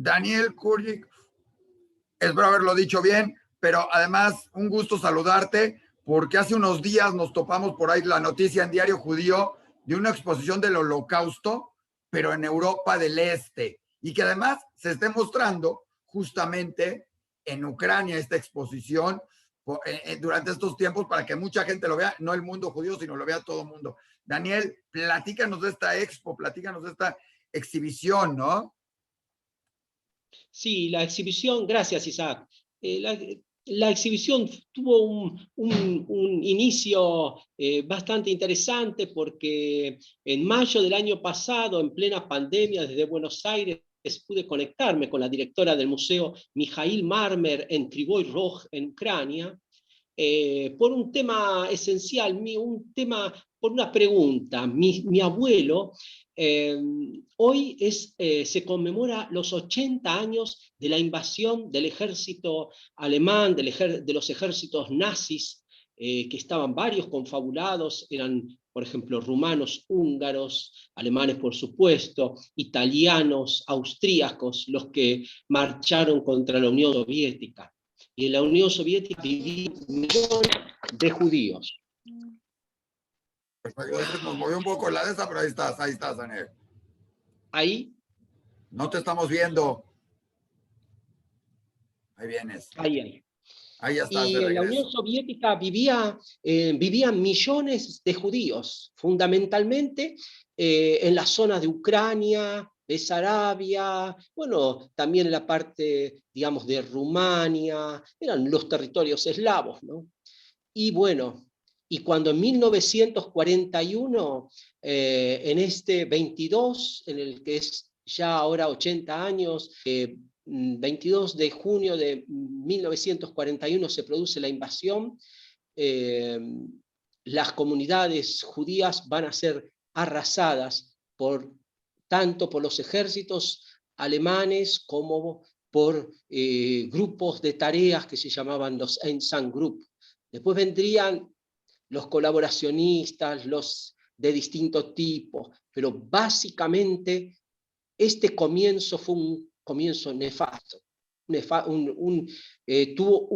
Daniel Kurnik, espero haberlo dicho bien, pero además un gusto saludarte, porque hace unos días nos topamos por ahí la noticia en Diario Judío de una exposición del Holocausto, pero en Europa del Este, y que además se esté mostrando justamente en Ucrania esta exposición durante estos tiempos para que mucha gente lo vea, no el mundo judío, sino lo vea todo el mundo. Daniel, platícanos de esta expo, platícanos de esta exhibición, ¿no? Sí, la exhibición, gracias Isaac. La exhibición tuvo un inicio bastante interesante porque en mayo del año pasado, en plena pandemia, desde Buenos Aires, pude conectarme con la directora del museo, Mijail Marmer, en Krivoy Rog, en Ucrania, por un tema esencial, por una pregunta. Mi abuelo, hoy se conmemora los 80 años de la invasión del ejército alemán, de los ejércitos nazis, que estaban varios confabulados, eran, por ejemplo, rumanos, húngaros, alemanes, por supuesto, italianos, austríacos, los que marcharon contra la Unión Soviética. Y en la Unión Soviética vivían millones de judíos. Nos movió un poco la de esta, pero ahí estás, Daniel. Ahí. No te estamos viendo. Ahí vienes. Ahí. Ahí ya estás Y de regreso. en la Unión Soviética vivían millones de judíos, fundamentalmente en la zona de Ucrania, Besarabia, bueno, también en la parte, digamos, de Rumania, eran los territorios eslavos, ¿no? Y bueno, y cuando en 1941, en este 22, en el que es ya ahora 80 años, 22 de junio de 1941 se produce la invasión, las comunidades judías van a ser arrasadas tanto por los ejércitos alemanes como por grupos de tareas que se llamaban los Einsam-Gruppen. Después vendrían los colaboracionistas, los de distinto tipo, pero básicamente este comienzo fue un comienzo nefasto. Tuvo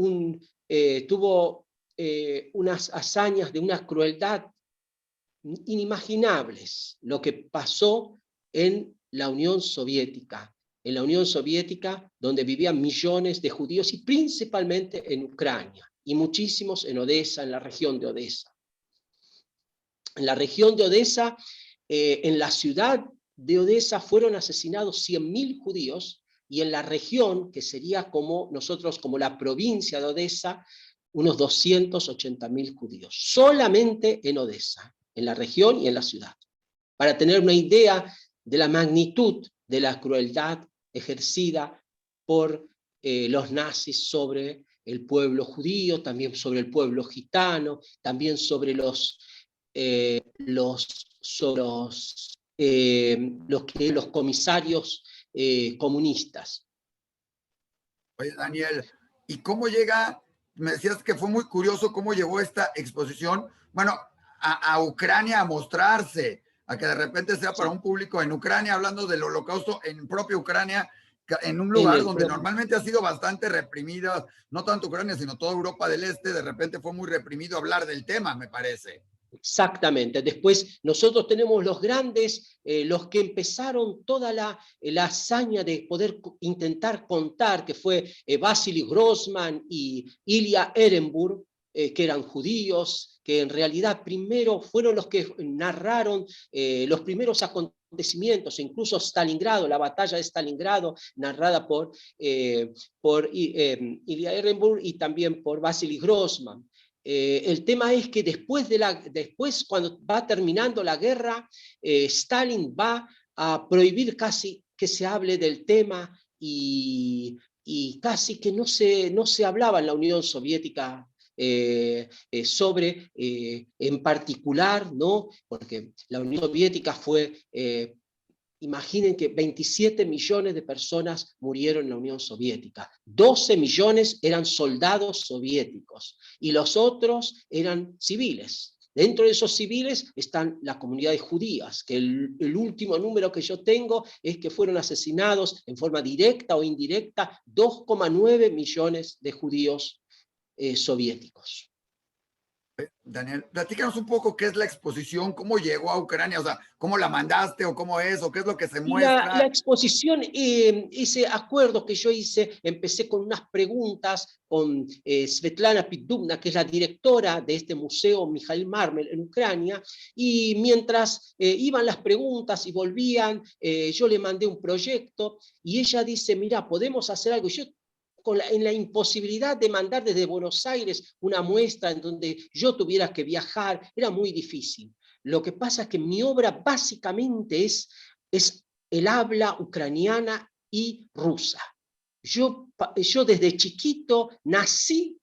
unas hazañas de una crueldad inimaginables, lo que pasó en la Unión Soviética. En la Unión Soviética, donde vivían millones de judíos y principalmente en Ucrania, y muchísimos en Odessa, en la región de Odessa. En la región de Odessa, en la ciudad de Odessa fueron asesinados 100.000 judíos, y en la región, que sería como nosotros, como la provincia de Odessa, unos 280.000 judíos, solamente en Odessa, en la región y en la ciudad, para tener una idea de la magnitud de la crueldad ejercida por los nazis sobre el pueblo judío, también sobre el pueblo gitano, también sobre los comisarios comunistas. Oye, Daniel, ¿y cómo llega? Me decías que fue muy curioso cómo llegó esta exposición, bueno, a Ucrania a mostrarse, a que de repente sea para un público en Ucrania, hablando del holocausto en propia Ucrania, en un lugar donde normalmente ha sido bastante reprimida, no tanto Ucrania, sino toda Europa del Este, de repente fue muy reprimido hablar del tema, me parece. Exactamente. Después nosotros tenemos los grandes, los que empezaron toda la hazaña de poder intentar contar, que fue Vasily Grossman y Ilya Ehrenburg, que eran judíos, que en realidad primero fueron los que narraron los primeros acontecimientos, incluso Stalingrado, la batalla de Stalingrado, narrada por Ilya Ehrenburg y también por Vasily Grossman. El tema es que después, cuando va terminando la guerra, Stalin va a prohibir casi que se hable del tema, y casi que no se hablaba en la Unión Soviética sobre, en particular, ¿no? Porque la Unión Soviética fue... Imaginen que 27 millones de personas murieron en la Unión Soviética. 12 millones eran soldados soviéticos y los otros eran civiles. Dentro de esos civiles están las comunidades judías, que el último número que yo tengo es que fueron asesinados en forma directa o indirecta 2,9 millones de judíos soviéticos. Daniel, platícanos un poco qué es la exposición, cómo llegó a Ucrania, o sea, cómo la mandaste o cómo es, o qué es lo que se Y la muestra. exposición, ese acuerdo que yo hice, empecé con unas preguntas con Svetlana Pidubna, que es la directora de este museo Mikhail Marmel en Ucrania, y mientras iban las preguntas y volvían, yo le mandé un proyecto y ella dice, mira, podemos hacer algo. Yo en la imposibilidad de mandar desde Buenos Aires una muestra en donde yo tuviera que viajar, era muy difícil. Lo que pasa es que mi obra básicamente es el habla ucraniana y rusa. Yo desde chiquito nací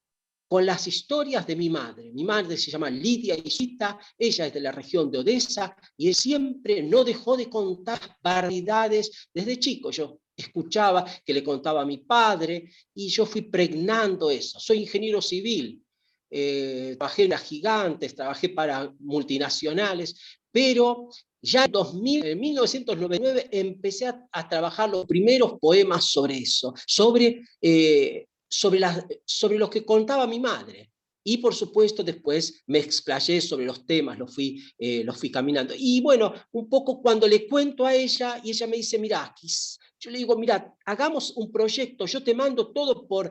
con las historias de mi madre. Mi madre se llama Lidia Isita, ella es de la región de Odessa, y él siempre no dejó de contar barbaridades desde chico. Yo escuchaba que le contaba a mi padre, y yo fui pregnando eso. Soy ingeniero civil, trabajé en las gigantes, trabajé para multinacionales, pero ya en 1999 empecé a trabajar los primeros poemas sobre eso, sobre lo que contaba mi madre. Y por supuesto después me explayé sobre los temas, los fui caminando. Y bueno, un poco cuando le cuento a ella y ella me dice, mira, yo le digo, mira, hagamos un proyecto, yo te mando todo por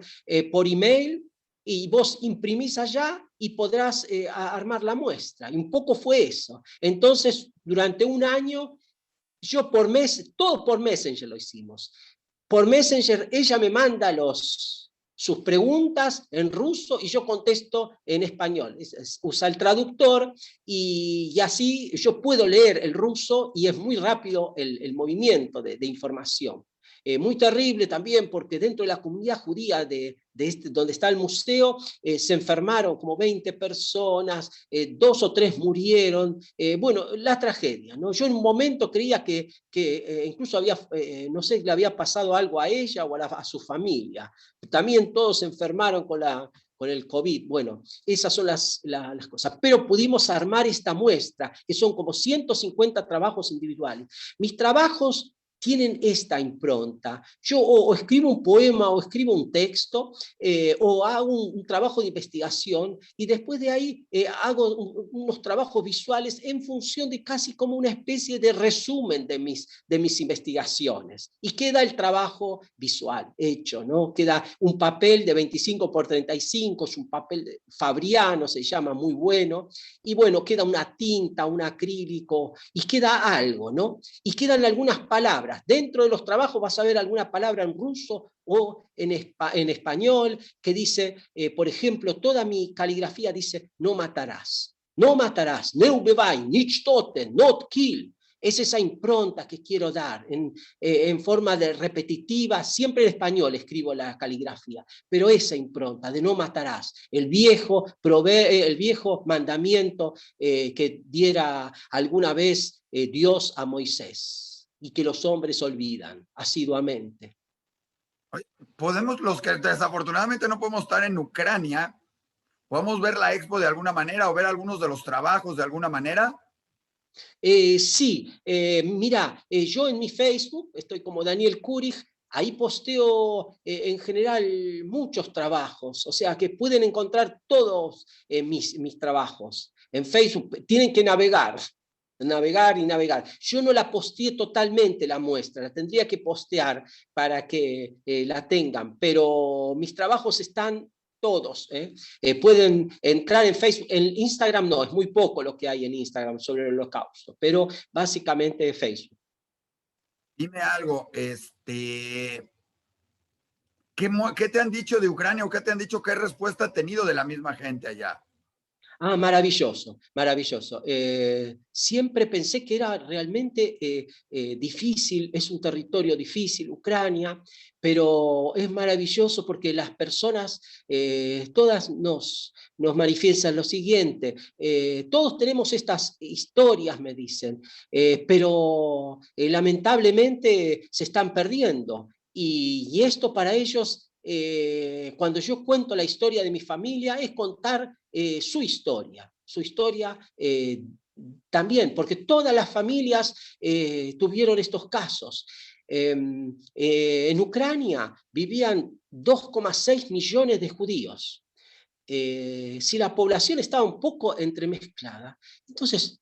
email y vos imprimís allá y podrás armar la muestra. Y un poco fue eso. Entonces, durante un año, yo por mes, todo por Messenger lo hicimos. Por Messenger ella me manda sus preguntas en ruso y yo contesto en español. Usa el traductor y así yo puedo leer el ruso y es muy rápido el movimiento de información. Muy terrible también porque dentro de la comunidad judía donde está el museo se enfermaron como 20 personas, 2 o 3 murieron, bueno, la tragedia, ¿no? Yo en un momento creía que incluso había, no sé, le había pasado algo a ella o a su familia. También todos se enfermaron con el COVID. Bueno, esas son las cosas. Pero pudimos armar esta muestra, que son como 150 trabajos individuales. Mis trabajos tienen esta impronta. Yo o escribo un poema o escribo un texto o hago un trabajo de investigación y después de ahí hago unos trabajos visuales en función de casi como una especie de resumen de mis investigaciones. Y queda el trabajo visual hecho, ¿no? Queda un papel de 25 por 35, es un papel fabriano, se llama, muy bueno, y bueno, queda una tinta, un acrílico, y queda algo, ¿no? Y quedan algunas palabras. Dentro de los trabajos vas a ver alguna palabra en ruso o en español que dice, por ejemplo, toda mi caligrafía dice, no matarás, no matarás, ne ubivai, nicht toten, not kill. Es esa impronta que quiero dar en forma de repetitiva, siempre en español escribo la caligrafía, pero esa impronta de no matarás, el viejo mandamiento que diera alguna vez Dios a Moisés y que los hombres olvidan asiduamente. Podemos, los que desafortunadamente no podemos estar en Ucrania, ¿podemos ver la expo de alguna manera o ver algunos de los trabajos de alguna manera? Sí, mira, yo en mi Facebook estoy como Daniel Kurig, ahí posteo en general muchos trabajos, o sea que pueden encontrar todos mis trabajos. En Facebook tienen que navegar y navegar. Yo no la posteé totalmente la muestra, la tendría que postear para que la tengan, pero mis trabajos están todos. Pueden entrar en Facebook, en Instagram no, es muy poco lo que hay en Instagram sobre el Holocausto, pero básicamente Facebook. Dime algo, ¿qué te han dicho de Ucrania o qué te han dicho, qué respuesta ha tenido de la misma gente allá? Ah, maravilloso, maravilloso. Siempre pensé que era realmente difícil, es un territorio difícil, Ucrania, pero es maravilloso porque las personas todas nos manifiestan lo siguiente, todos tenemos estas historias, me dicen, pero lamentablemente se están perdiendo y esto para ellos... cuando yo cuento la historia de mi familia es contar su historia. su historia también, porque todas las familias tuvieron estos casos. En Ucrania vivían 2,6 millones de judíos. Si la población estaba un poco entremezclada, entonces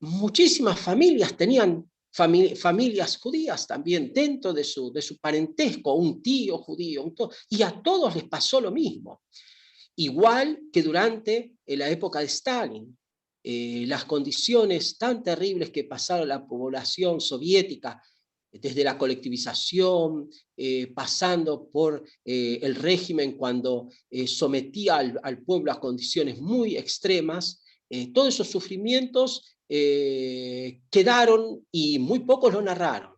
muchísimas familias tenían familias judías también dentro de su parentesco, un tío judío, y a todos les pasó lo mismo. Igual que durante la época de Stalin, las condiciones tan terribles que pasaron la población soviética, desde la colectivización, pasando por el régimen cuando sometía al pueblo a condiciones muy extremas, todos esos sufrimientos quedaron y muy pocos lo narraron.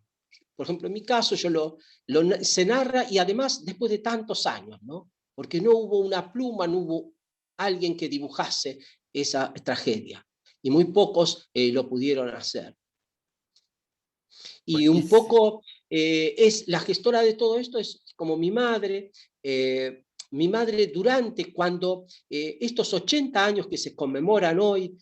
Por ejemplo, en mi caso se narra, y además después de tantos años, ¿no? Porque no hubo una pluma, no hubo alguien que dibujase esa tragedia, y muy pocos lo pudieron hacer. Y un poco es la gestora de todo esto, es como mi madre. Mi madre, durante cuando estos 80 años que se conmemoran hoy,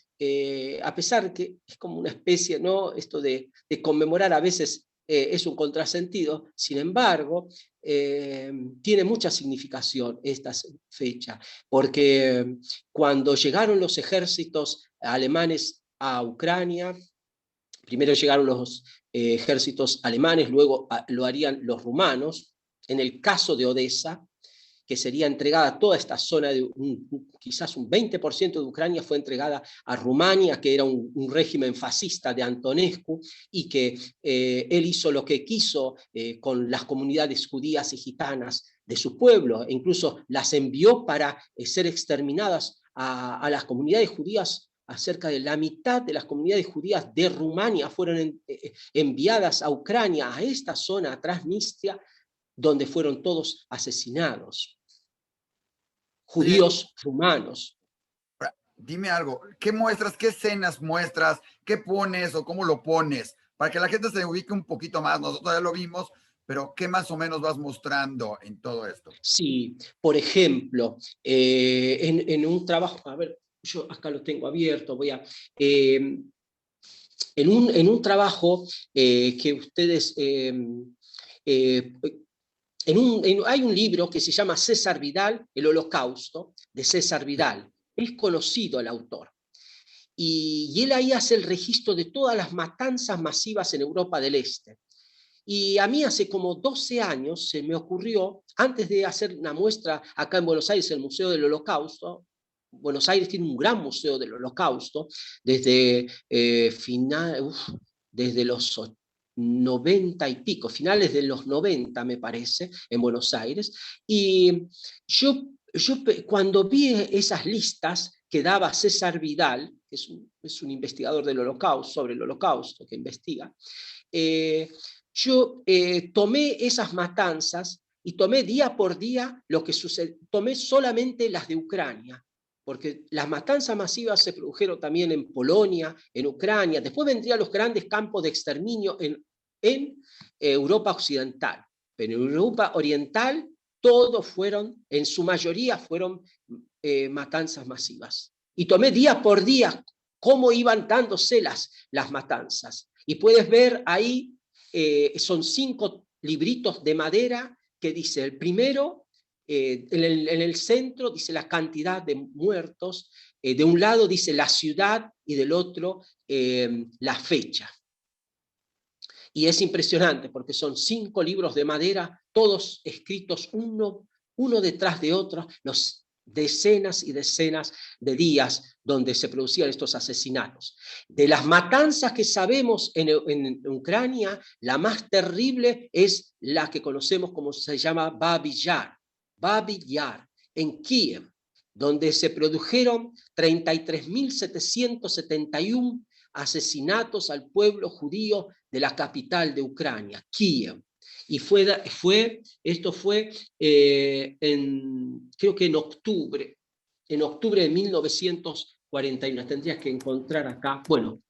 a pesar que es como una especie, ¿no? Esto de conmemorar a veces es un contrasentido, sin embargo, tiene mucha significación esta fecha, porque cuando llegaron los ejércitos alemanes a Ucrania, primero llegaron los ejércitos alemanes, luego lo harían los rumanos. En el caso de Odessa, que sería entregada toda esta zona, quizás un 20% de Ucrania fue entregada a Rumania, que era un régimen fascista de Antonescu, y que él hizo lo que quiso con las comunidades judías y gitanas de su pueblo, e incluso las envió para ser exterminadas a las comunidades judías. Cerca de la mitad de las comunidades judías de Rumania fueron enviadas a Ucrania, a esta zona, a Transnistria, donde fueron todos asesinados. Judíos. Oye, rumanos. Dime algo, ¿qué muestras, qué escenas muestras, qué pones o cómo lo pones? Para que la gente se ubique un poquito más. Nosotros ya lo vimos, pero ¿qué más o menos vas mostrando en todo esto? Sí, por ejemplo, en un trabajo, a ver, yo acá lo tengo abierto, voy a... en un trabajo que ustedes... hay un libro que se llama César Vidal, El Holocausto, de César Vidal. Es conocido el autor. Y él ahí hace el registro de todas las matanzas masivas en Europa del Este. Y a mí hace como 12 años se me ocurrió, antes de hacer una muestra acá en Buenos Aires, el Museo del Holocausto. Buenos Aires tiene un gran museo del Holocausto, desde desde los 90 y pico, finales de los 90 me parece, en Buenos Aires. Y yo cuando vi esas listas que daba César Vidal, que es un investigador del Holocausto, sobre el Holocausto, que investiga, yo tomé esas matanzas y tomé día por día lo que sucedió. Tomé solamente las de Ucrania, porque las matanzas masivas se produjeron también en Polonia, en Ucrania. Después vendrían los grandes campos de exterminio en Europa occidental. Pero en Europa oriental, todos fueron, en su mayoría fueron matanzas masivas. Y tomé día por día cómo iban dándose las matanzas. Y puedes ver ahí, son 5 libritos de madera que dice, el primero, en el centro dice la cantidad de muertos, de un lado dice la ciudad y del otro la fecha. Y es impresionante porque son 5 libros de madera, todos escritos uno detrás de otro, los decenas y decenas de días donde se producían estos asesinatos. De las matanzas que sabemos en Ucrania, la más terrible es la que conocemos como se llama Babi Yar, en Kiev, donde se produjeron 33.771 asesinatos al pueblo judío de la capital de Ucrania, Kiev. Y esto fue creo que en octubre de 1941. Tendrías que encontrar acá. Bueno,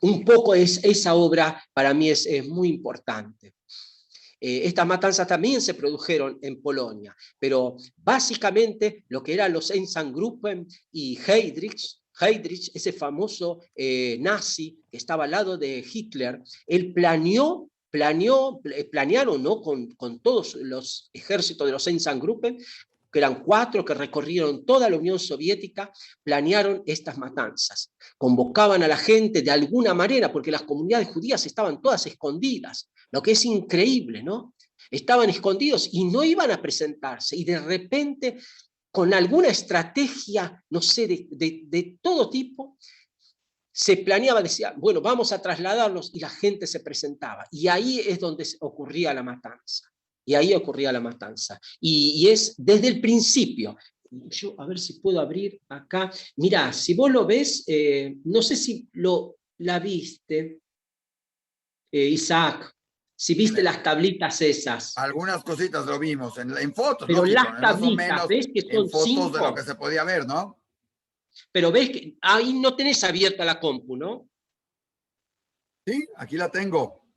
un poco esa obra para mí es muy importante. Estas matanzas también se produjeron en Polonia, pero básicamente lo que eran los Einsatzgruppen y Heydrich, ese famoso nazi que estaba al lado de Hitler, él planearon, ¿no? con todos los ejércitos de los Einsatzgruppen, que eran 4 que recorrieron toda la Unión Soviética, planearon estas matanzas. Convocaban a la gente de alguna manera, porque las comunidades judías estaban todas escondidas, lo que es increíble, ¿no? Estaban escondidos y no iban a presentarse, y de repente, con alguna estrategia, no sé, de todo tipo, se planeaba, decía, bueno, vamos a trasladarlos, y la gente se presentaba. Y ahí es donde ocurría la matanza. Y es desde el principio. Yo, a ver si puedo abrir acá. Mirá, si vos lo ves, no sé si la viste, Isaac, si viste las tablitas esas. Algunas cositas lo vimos en fotos, pero lógico, las tablitas, ¿ves que son en fotos 5? de lo que se podía ver, ¿no? Pero ves que ahí no tenés abierta la compu, ¿no? Sí, aquí la tengo.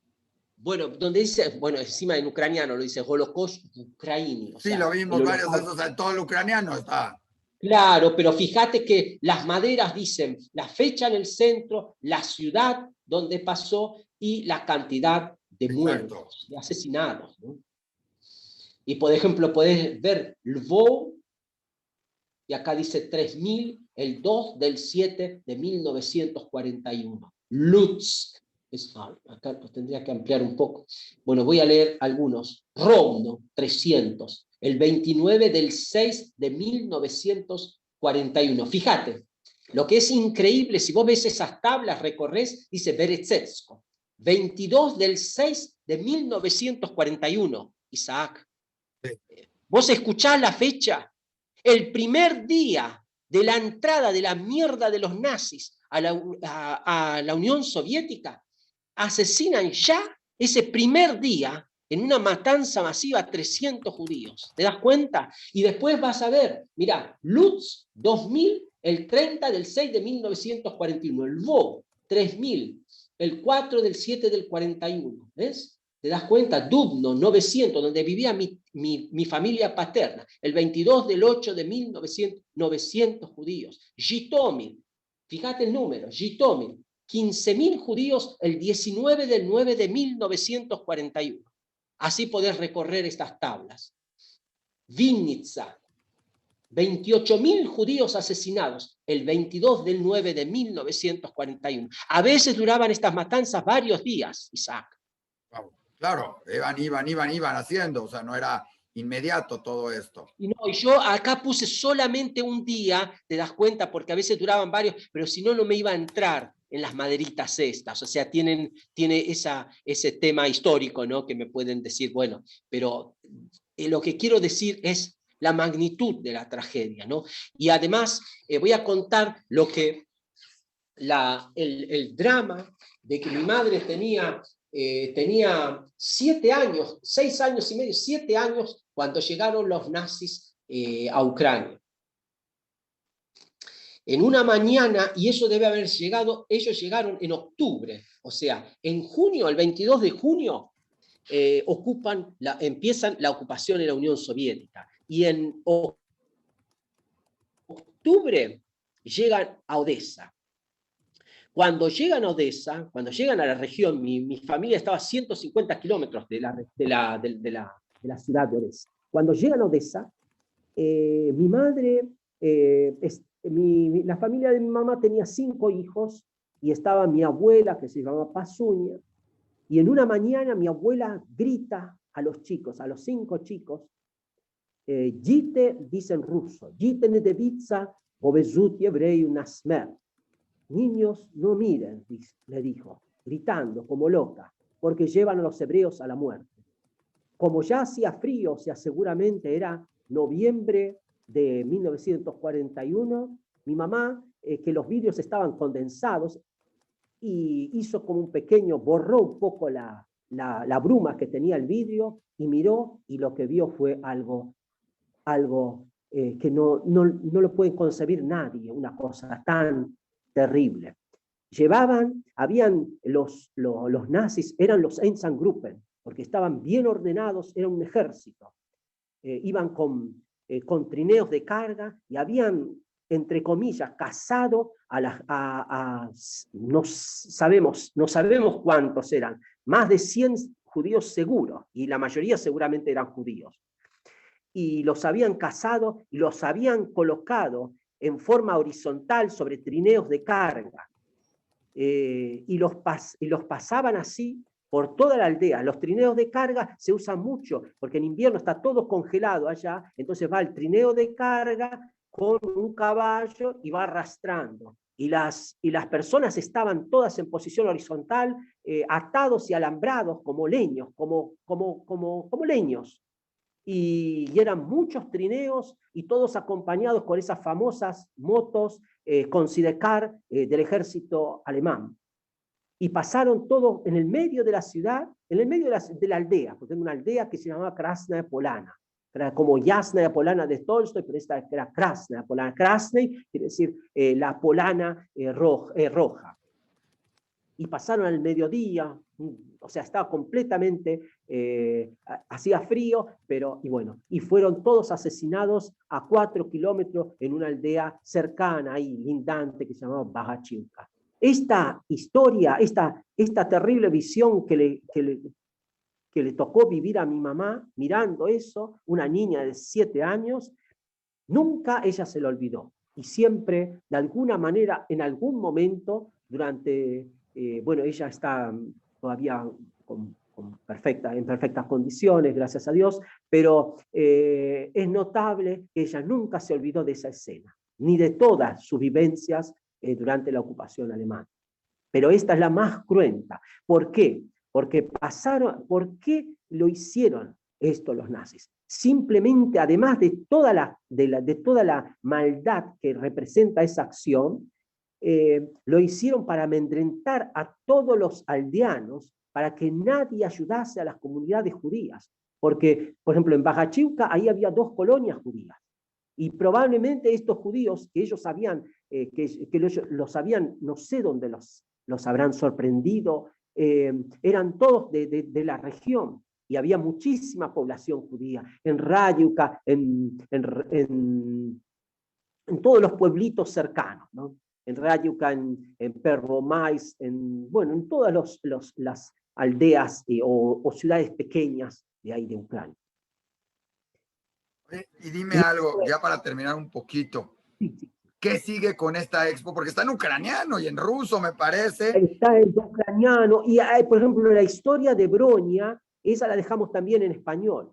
Bueno, donde dice, bueno, encima en ucraniano lo dice Holocaust Ucraini. Sí, lo vimos varios de esos, en todo el ucraniano está. Claro, pero fíjate que las maderas dicen la fecha en el centro, la ciudad donde pasó y la cantidad de muertos, de asesinados, ¿no? Y por ejemplo, podés ver Lvov, y acá dice 3000, el 2 del 7 de 1941. Lutsk, acá lo tendría que ampliar un poco. Bueno, voy a leer algunos. Rovno, 300, el 29 del 6 de 1941. Fíjate, lo que es increíble, si vos ves esas tablas, recorres, dice Beretsetsko, 22 del 6 de 1941, Isaac. Sí. Vos escuchás la fecha, el primer día de la entrada de la mierda de los nazis a la Unión Soviética, asesinan ya ese primer día en una matanza masiva a 300 judíos. ¿Te das cuenta? Y después vas a ver, mirá, Lutz 2000, el 30 del 6 de 1941, el Lvov 3000, el 4 del 7 del 41, ¿ves? ¿Te das cuenta? Dubno 900, donde vivía mi familia paterna, el 22 del 8 de 1900, 900 judíos. Jitomir, fíjate el número, Jitomir, 15.000 judíos el 19 del 9 de 1941. Así podés recorrer estas tablas. Vinnytsia, 28.000 judíos asesinados el 22 del 9 de 1941. A veces duraban estas matanzas varios días, Isaac. Claro, iban haciendo, o sea, no era inmediato todo esto. Y yo acá puse solamente un día, te das cuenta, porque a veces duraban varios, pero si no, no me iba a entrar en las maderitas estas. O sea, tiene ese tema histórico, ¿no? Que me pueden decir, bueno, pero lo que quiero decir es la magnitud de la tragedia, ¿no? Y además voy a contar lo que el drama de que mi madre tenía 7 años, 6 años y medio, 7 años, cuando llegaron los nazis a Ucrania. En una mañana, y eso debe haber llegado, ellos llegaron en octubre, o sea, en junio, el 22 de junio, empiezan la ocupación en la Unión Soviética, y en octubre llegan a Odessa. Cuando llegan a Odessa, cuando llegan a la región, mi familia estaba a 150 kilómetros de la ciudad de Odessa. Cuando llegan a Odessa, mi madre, la familia de mi mamá tenía 5 hijos, y estaba mi abuela, que se llamaba Pasunia, y en una mañana mi abuela grita a los chicos, a los 5 chicos, Jite, dice en ruso, Jite ne devitsa, povезут еврею на смерть. Niños, no miren, le dijo, gritando como loca, porque llevan a los hebreos a la muerte. Como ya hacía frío, o sea, seguramente era noviembre de 1941, mi mamá, que los vidrios estaban condensados, y hizo como un pequeño, borró un poco la bruma que tenía el vidrio, y miró, y lo que vio fue algo que no lo puede concebir nadie, una cosa tan terrible. Habían los nazis, eran los Einsatzgruppen, porque estaban bien ordenados, era un ejército. Iban con trineos de carga y habían, entre comillas, cazado no sabemos cuántos eran, más de 100 judíos seguros, y la mayoría seguramente eran judíos. Y los habían cazado y los habían colocado en forma horizontal sobre trineos de carga. Y los pasaban así por toda la aldea. Los trineos de carga se usan mucho, porque en invierno está todo congelado allá, entonces va el trineo de carga con un caballo y va arrastrando. Y las personas estaban todas en posición horizontal, atados y alambrados como leños, como leños. Y eran muchos trineos y todos acompañados con esas famosas motos con sidecar del ejército alemán. Y pasaron todos en el medio de la ciudad, en el medio de la aldea, porque era una aldea que se llamaba Krasnaya Polana, era como Yasnaya Polana de Tolstoy, pero esta era Krasnaya Polana. Krasnaya quiere decir la polana roja. Y pasaron al mediodía, o sea, estaba completamente, hacía frío, pero, y bueno, y fueron todos asesinados a 4 kilómetros en una aldea cercana, ahí, lindante, que se llamaba Bajachiuca. Esta historia, esta terrible visión que le tocó vivir a mi mamá, mirando eso, una niña de 7 años, nunca ella se lo olvidó. Y siempre, de alguna manera, en algún momento, durante... bueno, ella está todavía en perfectas condiciones, gracias a Dios, pero es notable que ella nunca se olvidó de esa escena, ni de todas sus vivencias durante la ocupación alemana. Pero esta es la más cruenta. ¿Por qué? Porque ¿por qué lo hicieron esto los nazis? Simplemente, además de toda la maldad que representa esa acción, lo hicieron para amedrentar a todos los aldeanos, para que nadie ayudase a las comunidades judías. Porque, por ejemplo, en Bajachiuca ahí había 2 colonias judías. Y probablemente estos judíos, que ellos sabían, los habían, no sé dónde los habrán sorprendido, eran todos de la región. Y había muchísima población judía. En Rayuca, en todos los pueblitos cercanos, ¿no? En Rayuca, en Pervomais, bueno, en todas las aldeas o ciudades pequeñas de ahí de Ucrania. Y dime algo, ya para terminar un poquito. ¿Qué sigue con esta expo? Porque está en ucraniano y en ruso, me parece. Está en ucraniano. Y hay, por ejemplo, la historia de Bronia, esa la dejamos también en español.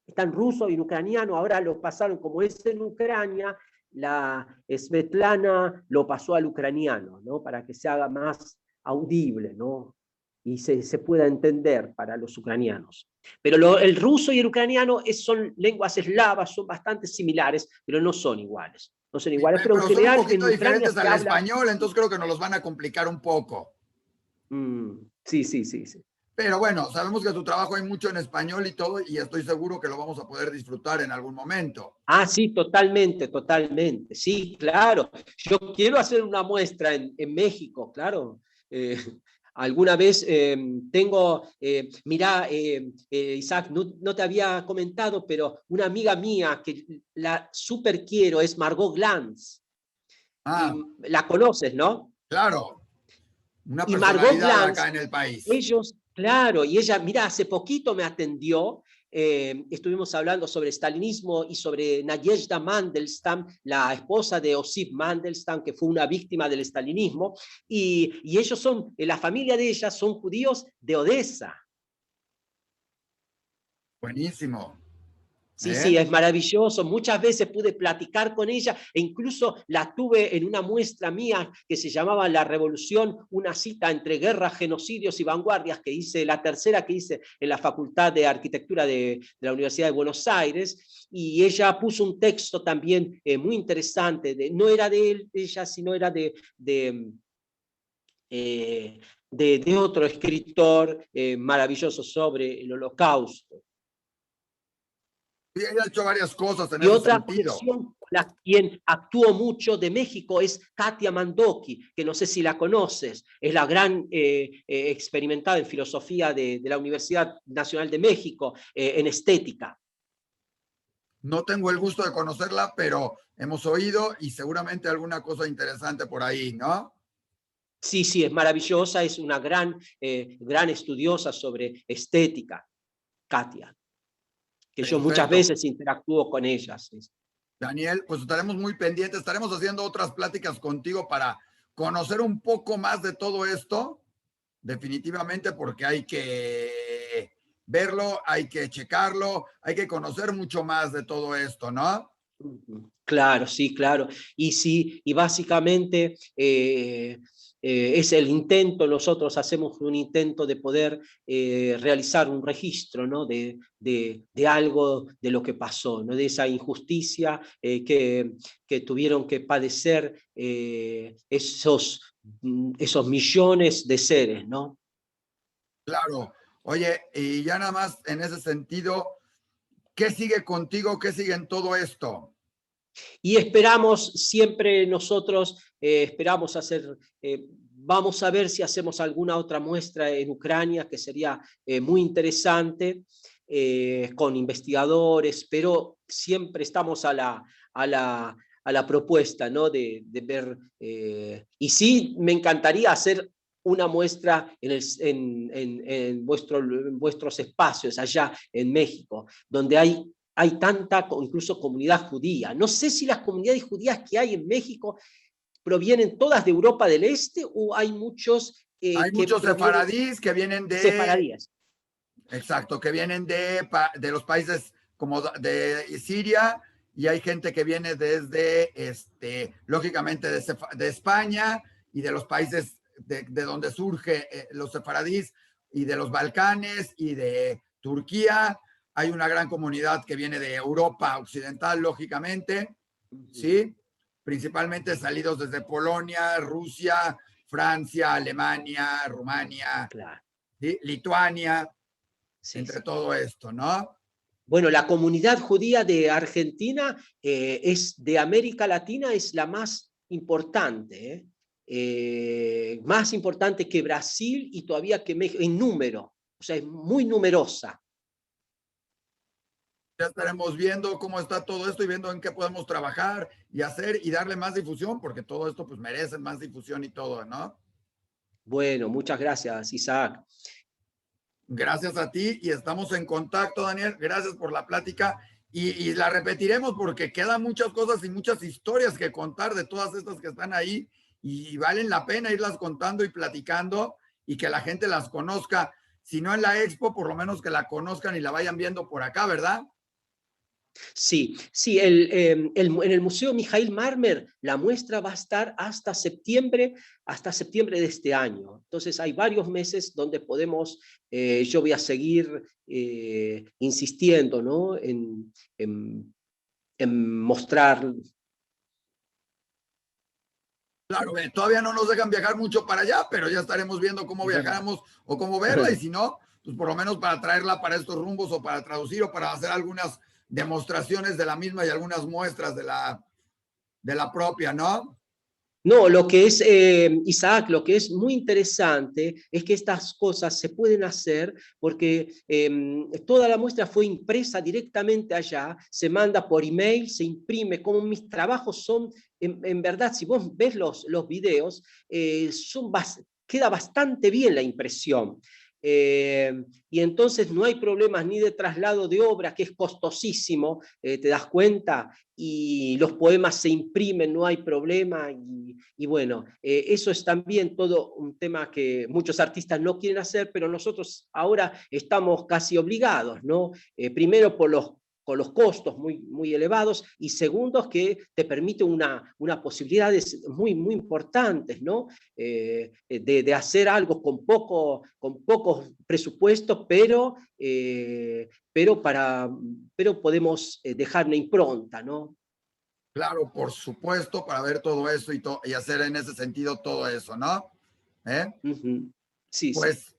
Está en ruso y en ucraniano. Ahora lo pasaron, como es en Ucrania, la Svetlana lo pasó al ucraniano, ¿no? Para que se haga más audible, ¿no? Y se pueda entender para los ucranianos. Pero el ruso y el ucraniano son lenguas eslavas, son bastante similares, pero no son iguales. No son iguales, pero en son general un poquito en diferentes Ucrania al español, entonces creo que nos los van a complicar un poco. Sí. Pero bueno, sabemos que tu trabajo hay mucho en español y todo, y estoy seguro que lo vamos a poder disfrutar en algún momento. Ah, sí, totalmente. Sí, claro. Yo quiero hacer una muestra en México, claro. Alguna vez tengo, mirá, Isaac, no te había comentado, pero una amiga mía que la súper quiero es Margot Glantz. Y la conoces, ¿no? Claro, una y Margot personalidad Glantz, acá en el país. Ellos, claro, y ella, mira, hace poquito me atendió, estuvimos hablando sobre stalinismo y sobre Nadezhda Mandelstam, la esposa de Osip Mandelstam, que fue una víctima del stalinismo, y ellos son, la familia de ella son judíos de Odessa. Buenísimo. Sí, es maravilloso. Muchas veces pude platicar con ella e incluso la tuve en una muestra mía que se llamaba La Revolución, una cita entre guerras, genocidios y vanguardias, que hice, la tercera que hice en la Facultad de Arquitectura de la Universidad de Buenos Aires, y ella puso un texto también muy interesante, no era de ella, sino era de otro escritor maravilloso sobre el Holocausto. Sí, ella ha hecho varias cosas en Y ese otra sentido. conexión con quien actuó mucho de México es Katia Mandoki, que no sé si la conoces, es la gran experimentada en filosofía de la Universidad Nacional de México, en estética. No tengo el gusto de conocerla, pero hemos oído y seguramente alguna cosa interesante por ahí, ¿no? Sí, sí, es maravillosa, es una gran estudiosa sobre estética, Katia, que yo muchas Perfecto. veces interactúo con ellas. Daniel, pues estaremos muy pendientes, estaremos haciendo otras pláticas contigo para conocer un poco más de todo esto, definitivamente, porque hay que verlo, hay que checarlo, hay que conocer mucho más de todo esto, ¿no? Claro, sí, claro. Y sí, y básicamente es el intento, nosotros hacemos un intento de poder realizar un registro, ¿no? de algo de lo que pasó, ¿no? De esa injusticia que tuvieron que padecer esos millones de seres, ¿no? Claro. Oye, y ya nada más en ese sentido, ¿qué sigue contigo? ¿Qué sigue en todo esto? Y esperamos siempre nosotros, esperamos hacer, vamos a ver si hacemos alguna otra muestra en Ucrania, que sería muy interesante, con investigadores, pero siempre estamos a la propuesta, ¿no? De ver, y sí, me encantaría hacer una muestra en vuestros espacios allá en México, donde hay tanta, incluso comunidad judía. No sé si las comunidades judías que hay en México provienen todas de Europa del Este o hay muchos Hay que muchos provienen sefaradíes que vienen de, sefaradíes. exacto, que vienen de los países como de Siria y hay gente que viene desde, lógicamente, de España y de los países de donde surge los sefaradíes y de los Balcanes y de Turquía. Hay una gran comunidad que viene de Europa occidental, lógicamente, ¿sí? Principalmente salidos desde Polonia, Rusia, Francia, Alemania, Rumania, Claro, ¿sí? Lituania, sí, entre sí. todo esto, ¿no? Bueno, la comunidad judía de Argentina de América Latina es la más importante, ¿eh? Más importante que Brasil y todavía que México, en número, o sea, es muy numerosa. Ya estaremos viendo cómo está todo esto y viendo en qué podemos trabajar y hacer y darle más difusión, porque todo esto pues merece más difusión y todo, ¿no? Bueno, muchas gracias, Isaac. Gracias a ti y estamos en contacto, Daniel. Gracias por la plática y la repetiremos porque quedan muchas cosas y muchas historias que contar de todas estas que están ahí y valen la pena irlas contando y platicando y que la gente las conozca. Si no en la expo, por lo menos que la conozcan y la vayan viendo por acá, ¿verdad? Sí, sí, en el Museo Mijail Marmer la muestra va a estar hasta septiembre de este año. Entonces hay varios meses donde podemos, yo voy a seguir insistiendo, ¿no? En mostrar. Claro, todavía no nos dejan viajar mucho para allá, pero ya estaremos viendo cómo Es verdad. viajamos o cómo verla, y si no, pues por lo menos para traerla para estos rumbos o para traducir o para hacer algunas demostraciones de la misma y algunas muestras de la propia, ¿no? No, lo que es, Isaac, lo que es muy interesante es que estas cosas se pueden hacer porque toda la muestra fue impresa directamente allá, se manda por email, se imprime, como mis trabajos son, en verdad, si vos ves los videos, queda bastante bien la impresión. Y entonces no hay problemas ni de traslado de obra, que es costosísimo, te das cuenta, y los poemas se imprimen, no hay problema, y bueno, eso es también todo un tema que muchos artistas no quieren hacer, pero nosotros ahora estamos casi obligados, ¿no? Primero con los costos muy, muy elevados, y segundo que te permite una posibilidades muy, muy importantes, ¿no? De hacer algo con pocos presupuestos, pero podemos dejar una impronta, ¿no? Claro, por supuesto, para ver todo eso y hacer en ese sentido todo eso, ¿no? ¿Eh? Uh -huh. Sí, sí. Pues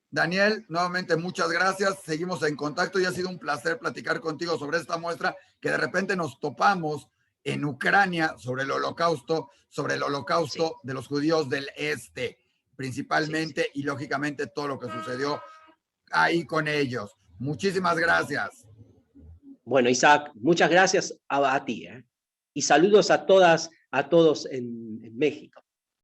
Daniel, nuevamente muchas gracias. Seguimos en contacto y ha sido un placer platicar contigo sobre esta muestra que de repente nos topamos en Ucrania sobre el holocausto Sí. de los judíos del este, principalmente, Sí. y lógicamente todo lo que sucedió ahí con ellos. Muchísimas gracias. Bueno, Isaac, muchas gracias a ti, ¿eh? Y saludos a todos en México.